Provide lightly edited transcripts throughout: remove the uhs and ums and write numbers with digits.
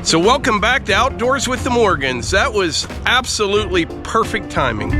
So welcome back to Outdoors with the Morgans. That was absolutely perfect timing.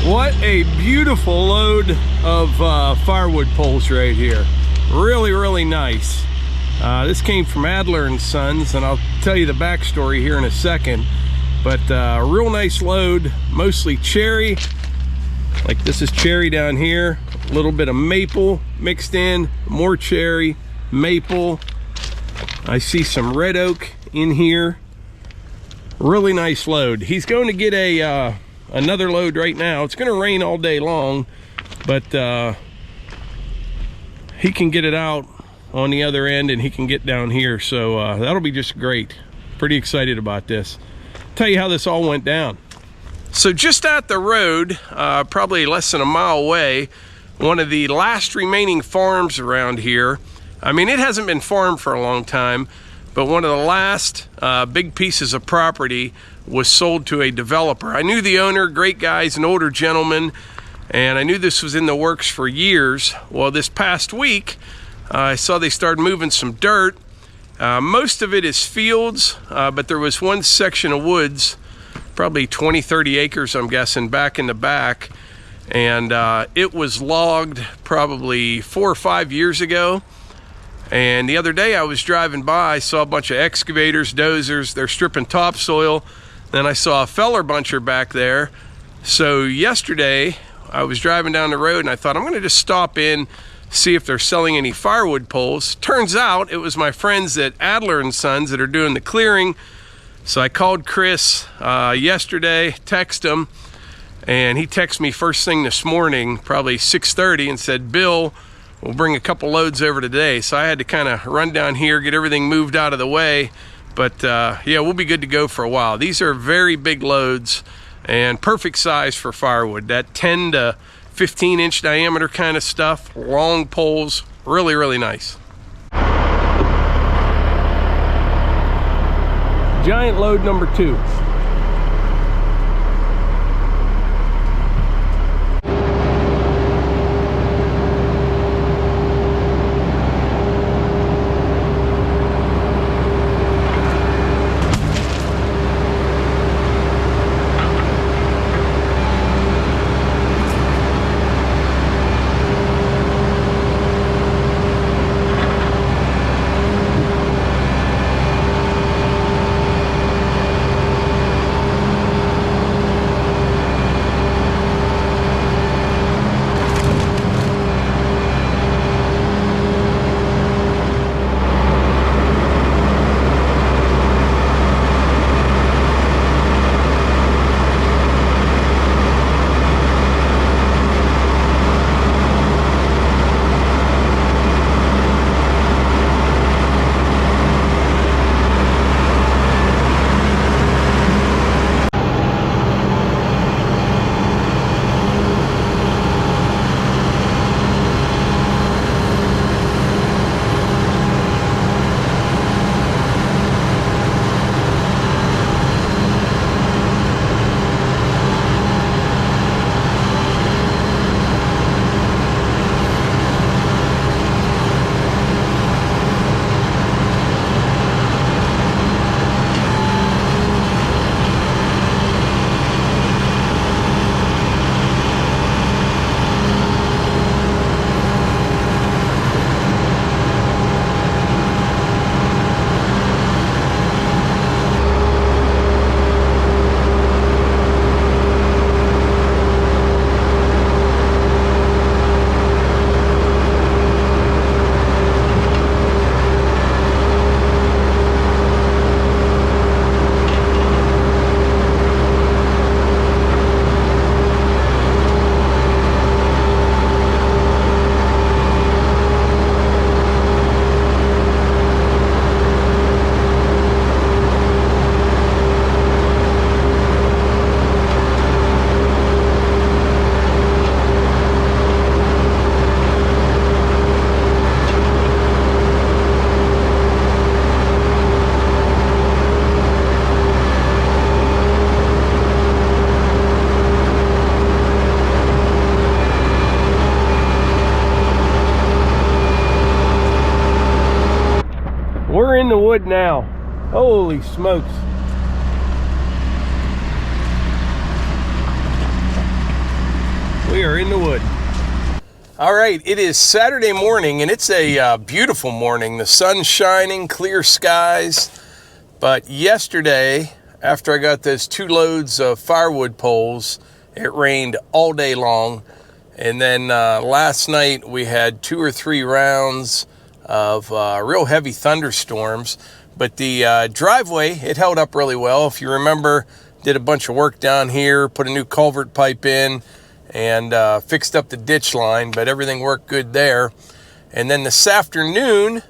What a beautiful load of firewood poles right here. Really, really nice. This came from Adler and Sons, and I'll tell you the backstory here in a second. But a real nice load, mostly cherry. Like this is cherry down here. A little bit of maple mixed in, more cherry, maple. I see some red oak in here. Really nice load. He's going to get a another load right now. It's going to rain all day long, but he can get it out on the other end and he can get down here. So that'll be just great. Pretty excited about this. Tell you how this all went down. So just at the road, probably less than a mile away, one of the last remaining farms around here. I mean, it hasn't been farmed for a long time, but one of the last big pieces of property was sold to a developer. I knew the owner, great guy, he's an older gentleman, and I knew this was in the works for years. Well, this past week, I saw they started moving some dirt. Most of it is fields, but there was one section of woods, probably 20, 30 acres, I'm guessing, back in the back. And it was logged probably 4 or 5 years ago. And the other day I was driving by, I saw a bunch of excavators, dozers, they're stripping topsoil. Then I saw a feller buncher back there. So yesterday I was driving down the road and I thought I'm gonna just stop in, see if they're selling any firewood poles. Turns out it was my friends at Adler and Sons that are doing the clearing. So I called Chris yesterday, texted him, and he texted me first thing this morning, probably 6:30, and said, Bill, we'll bring a couple loads over today. So I had to kind of run down here, get everything moved out of the way. But yeah, we'll be good to go for a while. These are very big loads and perfect size for firewood. That 10 to 15 inch diameter kind of stuff, long poles, really, really nice. Giant load number 2. wood now. Holy smokes. We are in the wood. All right, it is Saturday morning, and it's a beautiful morning. The sun's shining, clear skies. But yesterday, after I got those 2 loads of firewood poles, it rained all day long. And then last night we had 2 or 3 rounds of real heavy thunderstorms. But the driveway, it held up really well. If you remember, did a bunch of work down here, put a new culvert pipe in, and fixed up the ditch line, but everything worked good there. And then this afternoon,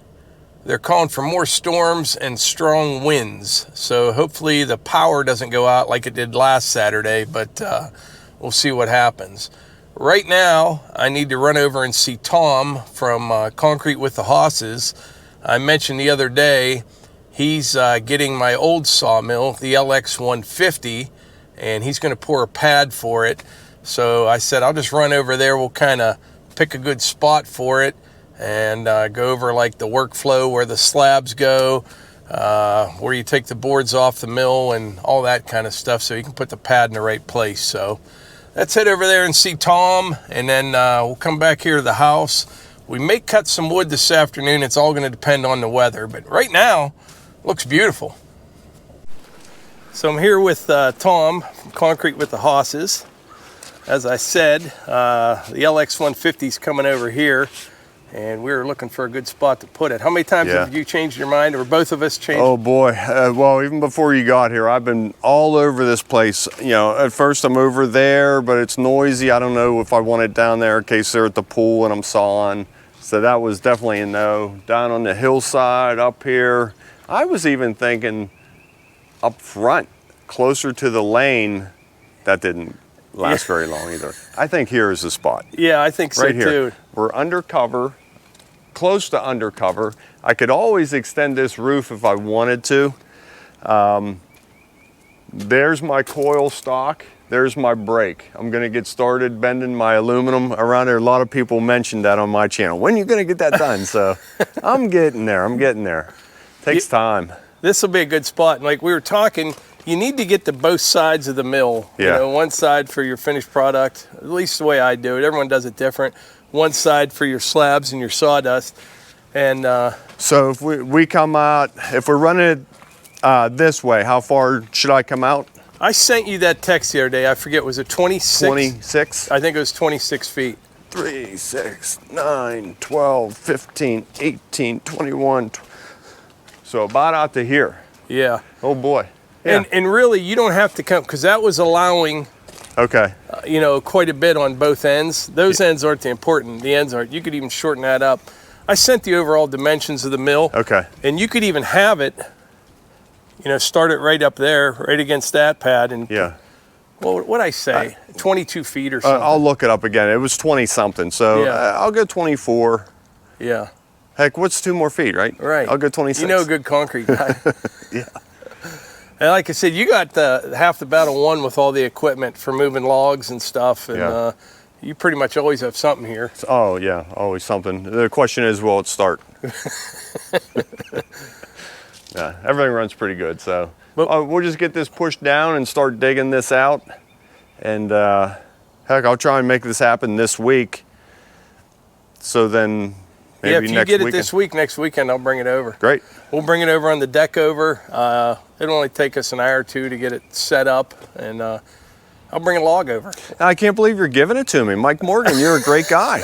they're calling for more storms and strong winds. So hopefully the power doesn't go out like it did last Saturday, but we'll see what happens. Right now, I need to run over and see Tom from Concrete with the Hauses. I mentioned the other day, he's getting my old sawmill, the LX 150, and he's going to pour a pad for it. So I said, I'll just run over there. We'll kind of pick a good spot for it and go over like the workflow, where the slabs go, where you take the boards off the mill and all that kind of stuff, so you can put the pad in the right place. So let's head over there and see Tom, and then we'll come back here to the house. We may cut some wood this afternoon. It's all going to depend on the weather, but right now, looks beautiful. So I'm here with Tom from Concrete with the Hauses. As I said, the LX 150 is coming over here, and we were looking for a good spot to put it. How many times have you changed your mind, or both of us changed? Oh boy, well, even before you got here, I've been all over this place. You know, at first I'm over there, but it's noisy. I don't know if I want it down there in case they're at the pool and I'm sawing. So that was definitely a no. Down on the hillside, up here. I was even thinking up front, closer to the lane. That didn't last very long either. I think here is the spot. Yeah, I think so right here. Too. We're undercover, close to undercover. I could always extend this roof if I wanted to. There's my coil stock. There's my brake. I'm gonna get started bending my aluminum around there. A lot of people mentioned that on my channel. When are you gonna get that done? So I'm getting there, I'm getting there. Takes time. This will be a good spot. Like we were talking, you need to get to both sides of the mill. Yeah. You know, one side for your finished product, at least the way I do it. Everyone does it different. One side for your slabs and your sawdust. And so if we come out, if we're running it this way, how far should I come out? I sent you that text the other day. I forget, was it 26? 26? I think it was 26 feet. 3, 6, 9, 12, 15, 18, 21. So about out to here. Yeah. Oh boy. Yeah. And really, you don't have to come, because that was allowing, you know, quite a bit on both ends. Those ends aren't the important. The ends aren't. You could even shorten that up. I sent the overall dimensions of the mill. Okay. And you could even have it, you know, start it right up there, right against that pad. And yeah. Well, what'd I say? 22 feet or something. I'll look it up again. It was 20 something. So I'll go 24. Yeah. Heck, what's 2 more feet, right? Right. I'll go 26. You know a good concrete guy. Yeah. And like I said, you got half the battle won with all the equipment for moving logs and stuff. And you pretty much always have something here. Oh, yeah, always something. The question is, will it start? Yeah, everything runs pretty good. So we'll just get this pushed down and start digging this out. And heck, I'll try and make this happen this week. So then maybe if you next get it weekend. this week, next weekend I'll bring it over. Great. We'll bring it over on the deck over. It'll only take us an hour or two to get it set up, and I'll bring a log over. I can't believe you're giving it to me. Mike Morgan, you're a great guy.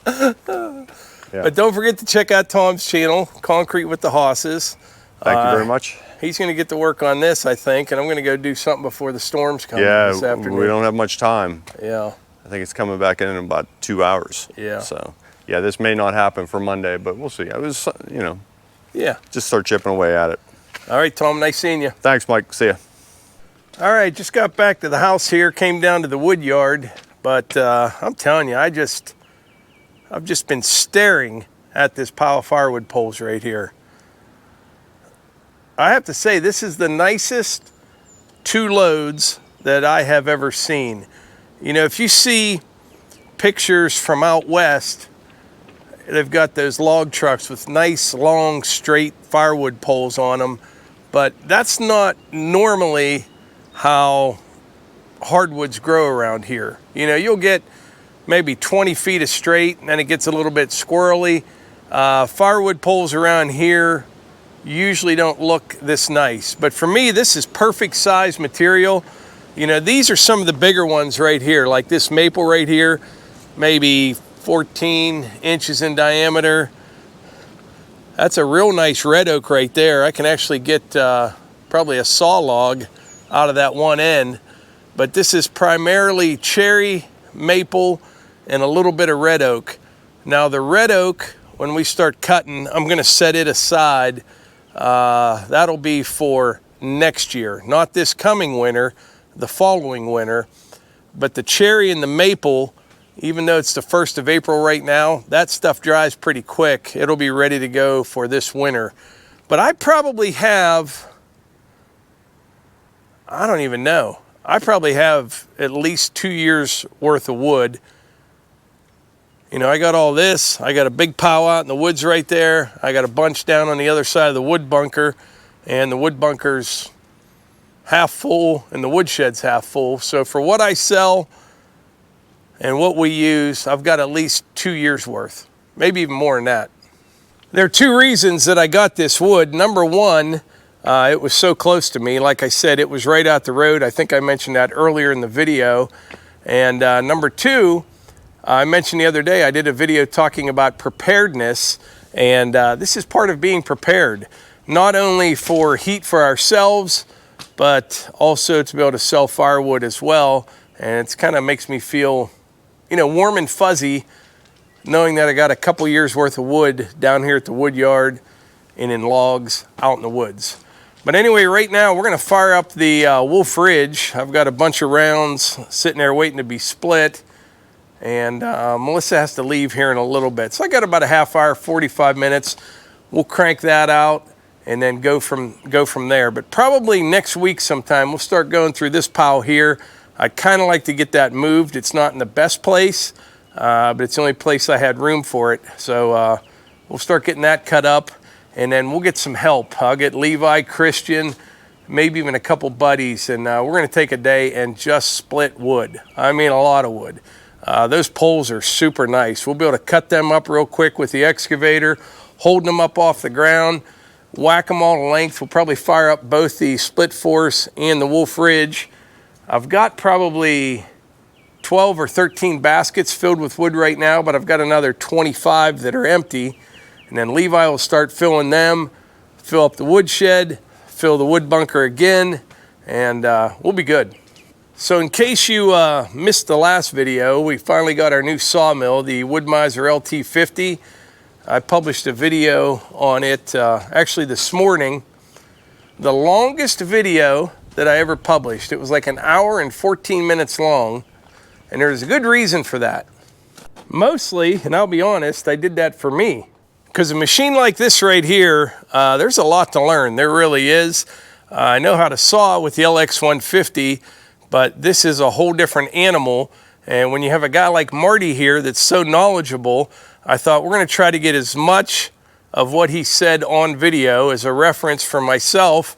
Yeah. But don't forget to check out Tom's channel, Concrete with the Hauses. Thank you very much. He's going to get to work on this, I think, and I'm going to go do something before the storms come this afternoon. We don't have much time. Yeah. I think it's coming back in about 2 hours. Yeah. So, yeah, this may not happen for Monday, but we'll see. I was, you know, just start chipping away at it. All right, Tom, nice seeing you. Thanks, Mike. See ya. All right, just got back to the house here, came down to the wood yard, but I'm telling you, I've just been staring at this pile of firewood poles right here. I have to say, this is the nicest 2 loads that I have ever seen. You know, if you see pictures from out west, they've got those log trucks with nice, long, straight firewood poles on them. But that's not normally how hardwoods grow around here. You know, you'll get maybe 20 feet of straight, and then it gets a little bit squirrely. Firewood poles around here usually don't look this nice. But for me, this is perfect size material. You know, these are some of the bigger ones right here, like this maple right here, maybe 14 inches in diameter. That's a real nice red oak right there. I can actually get probably a saw log out of that one end. But this is primarily cherry, maple, and a little bit of red oak. Now the red oak, when we start cutting, I'm gonna set it aside. That'll be for next year, not this coming winter, the following winter. But the cherry and the maple, even though it's the 1st of April right now, that stuff dries pretty quick. It'll be ready to go for this winter. But I probably have, I don't even know. I probably have at least 2 years worth of wood. You know, I got all this. I got a big pile out in the woods right there. I got a bunch down on the other side of the wood bunker, and the wood bunker's half full and the woodshed's half full. So for what I sell and what we use, I've got at least 2 years worth, maybe even more than that. There are 2 reasons that I got this wood. Number one, it was so close to me. Like I said, it was right out the road. I think I mentioned that earlier in the video. And number 2, I mentioned the other day, I did a video talking about preparedness, and this is part of being prepared. Not only for heat for ourselves, but also to be able to sell firewood as well. And it's kind of makes me feel, you know, warm and fuzzy knowing that I got a couple years worth of wood down here at the wood yard and in logs out in the woods. But anyway, right now we're gonna fire up the Wolfe Ridge. I've got a bunch of rounds sitting there waiting to be split. And Melissa has to leave here in a little bit. So I got about a half hour, 45 minutes. We'll crank that out and then go from there. But probably next week sometime, we'll start going through this pile here. I'd kind of like to get that moved. It's not in the best place, but it's the only place I had room for it. So we'll start getting that cut up, and then we'll get some help. I'll get Levi, Christian, maybe even a couple buddies, and we're gonna take a day and just split wood. I mean, a lot of wood. Those poles are super nice. We'll be able to cut them up real quick with the excavator, holding them up off the ground, whack them all to length. We'll probably fire up both the Split Force and the Wolfe Ridge. I've got probably 12 or 13 baskets filled with wood right now, but I've got another 25 that are empty. And then Levi will start filling them, fill up the woodshed, fill the wood bunker again, and we'll be good. So in case you missed the last video, we finally got our new sawmill, the Woodmizer LT50. I published a video on it actually this morning. The longest video that I ever published. It was like 1 hour and 14 minutes long, and there's a good reason for that. Mostly, and I'll be honest, I did that for me. Because a machine like this right here, there's a lot to learn. There really is. I know how to saw with the LX 150, but this is a whole different animal. And when you have a guy like Marty here that's so knowledgeable, I thought we're going to try to get as much of what he said on video as a reference for myself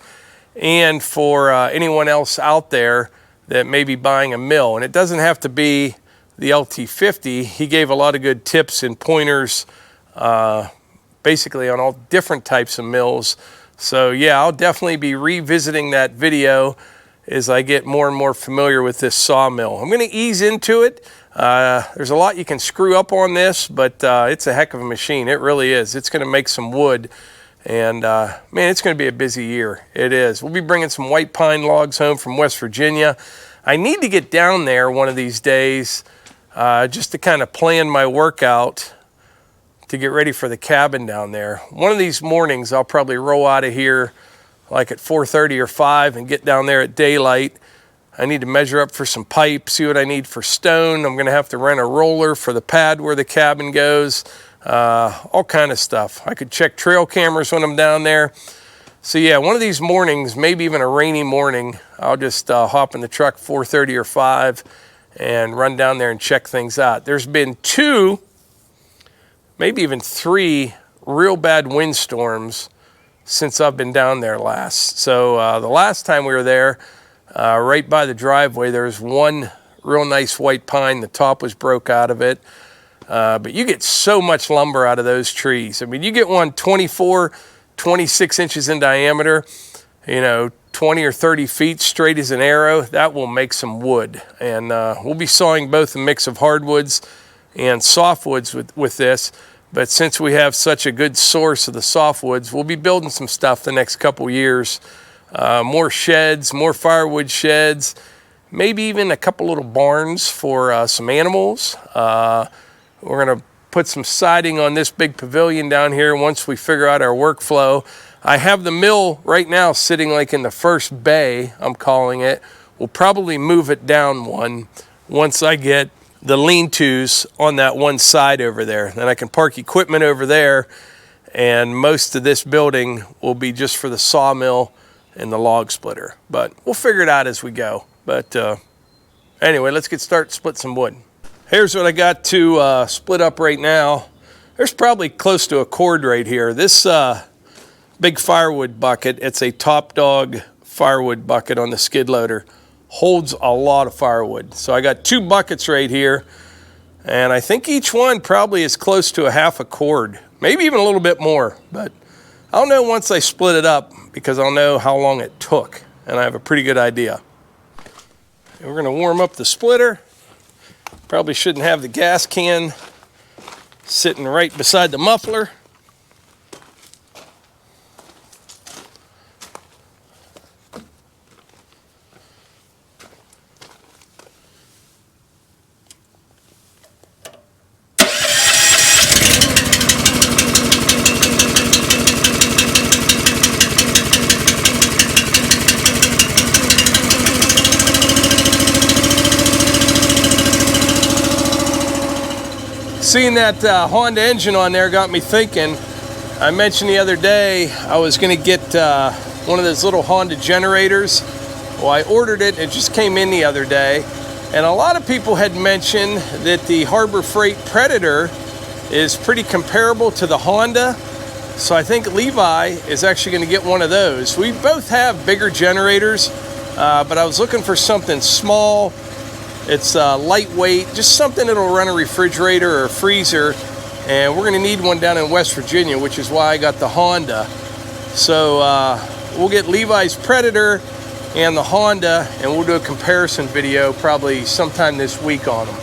and for anyone else out there that may be buying a mill. And it doesn't have to be the LT50. He gave a lot of good tips and pointers basically on all different types of mills. So yeah, I'll definitely be revisiting that video as I get more and more familiar with this sawmill. I'm going to ease into it. There's a lot you can screw up on this, but it's a heck of a machine. It really is. It's going to make some wood. And man, it's going to be a busy year. It is. We'll be bringing some white pine logs home from West Virginia. I need to get down there one of these days just to kind of plan my workout to get ready for the cabin down there. One of these mornings, I'll probably roll out of here like at 4:30 or 5 and get down there at daylight. I need to measure up for some pipe, see what I need for stone. I'm going to have to rent a roller for the pad where the cabin goes. All kind of stuff. I could check trail cameras when I'm down there. So yeah, one of these mornings, maybe even a rainy morning, I'll just hop in the truck 4:30 or 5 and run down there and check things out. There's been 2 maybe even 3 real bad windstorms since I've been down there last. So the last time we were there, right by the driveway, there was one real nice white pine. The top was broke out of it. But you get so much lumber out of those trees. I mean, you get one 24, 26 inches in diameter, you know, 20 or 30 feet straight as an arrow. That will make some wood. And we'll be sawing both a mix of hardwoods and softwoods with this. But since we have such a good source of the softwoods, we'll be building some stuff the next couple years. More sheds, more firewood sheds, maybe even a couple little barns for some animals. We're gonna put some siding on this big pavilion down here once we figure out our workflow. I have the mill right now sitting like in the first bay, I'm calling it. We'll probably move it down one once I get the lean-tos on that one side over there. Then I can park equipment over there, and most of this building will be just for the sawmill and the log splitter. But we'll figure it out as we go. But anyway, let's get started, split some wood. Here's what I got to split up right now. There's probably close to a cord right here. This big firewood bucket, it's a Top Dog firewood bucket on the skid loader, holds a lot of firewood. So I got 2 buckets right here, and I think each one probably is close to a half a cord, maybe even a little bit more. But I'll know once I split it up, because I'll know how long it took, and I have a pretty good idea. And we're gonna warm up the splitter. Probably shouldn't have the gas can sitting right beside the muffler. Seeing that Honda engine on there got me thinking. I mentioned the other day I was going to get one of those little Honda generators. Well, I ordered it. It just came in the other day. And a lot of people had mentioned that the Harbor Freight Predator is pretty comparable to the Honda. So I think Levi is actually going to get one of those. We both have bigger generators, but I was looking for something small. It's lightweight, just something that'll run a refrigerator or a freezer, and we're going to need one down in West Virginia, which is why I got the Honda. So we'll get Levi's Predator and the Honda, and we'll do a comparison video probably sometime this week on them.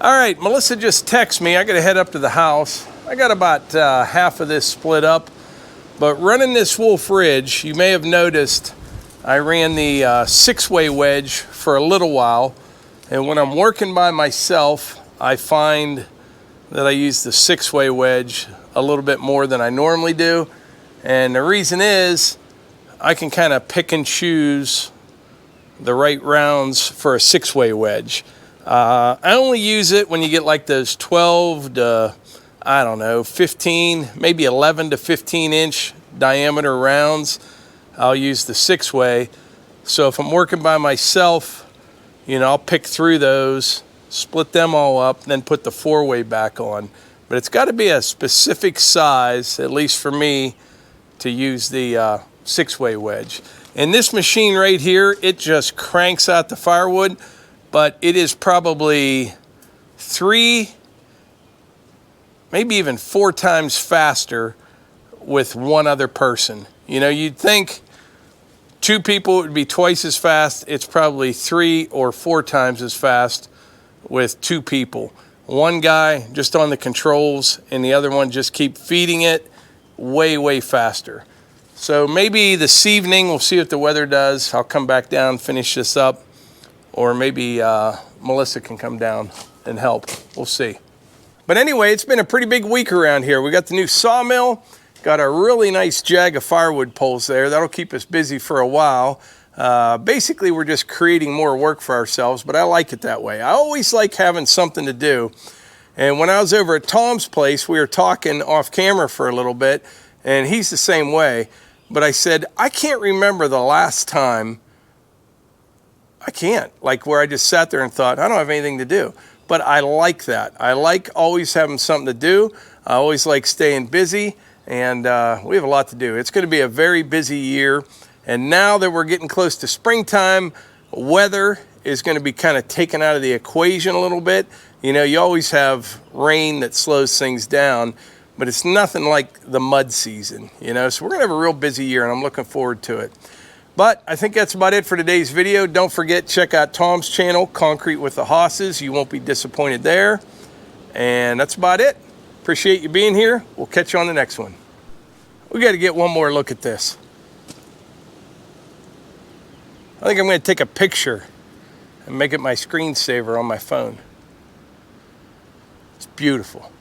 All right, Melissa just texted me. I got to head up to the house. I got about half of this split up, but running this Wolfe Ridge, you may have noticed I ran the 6-way wedge for a little while, and when I'm working by myself, I find that I use the 6-way wedge a little bit more than I normally do, and the reason is I can kind of pick and choose the right rounds for a 6-way wedge. I only use it when you get like those 12 to, I don't know, 15, maybe 11 to 15 inch diameter rounds. I'll use the 6-way. So if I'm working by myself, you know, I'll pick through those, split them all up, then put the 4-way back on. But it's got to be a specific size, at least for me, to use the 6-way wedge. And this machine right here, it just cranks out the firewood, but it is probably 3, maybe even 4 times faster with one other person. You know, you'd think 2 people would be twice as fast. It's probably 3 or 4 times as fast with 2 people. One guy just on the controls and the other one just keep feeding it way, way faster. So maybe this evening, we'll see what the weather does. I'll come back down, finish this up, or maybe Melissa can come down and help. We'll see. But anyway, it's been a pretty big week around here. We got the new sawmill, got a really nice jag of firewood poles there. That'll keep us busy for a while. Basically, we're just creating more work for ourselves, but I like it that way. I always like having something to do. And when I was over at Tom's place, we were talking off camera for a little bit, and he's the same way. But I said, I can't remember the last time, like where I just sat there and thought, I don't have anything to do. But I like that. I like always having something to do. I always like staying busy, and we have a lot to do. It's going to be a very busy year. And now that we're getting close to springtime, weather is going to be kind of taken out of the equation a little bit. You know, you always have rain that slows things down, but it's nothing like the mud season, you know? So we're going to have a real busy year, and I'm looking forward to it. But I think that's about it for today's video. Don't forget, check out Tom's channel, Concrete with the Hauses. You won't be disappointed there. And that's about it. Appreciate you being here. We'll catch you on the next one. We got to get one more look at this. I think I'm going to take a picture and make it my screensaver on my phone. It's beautiful.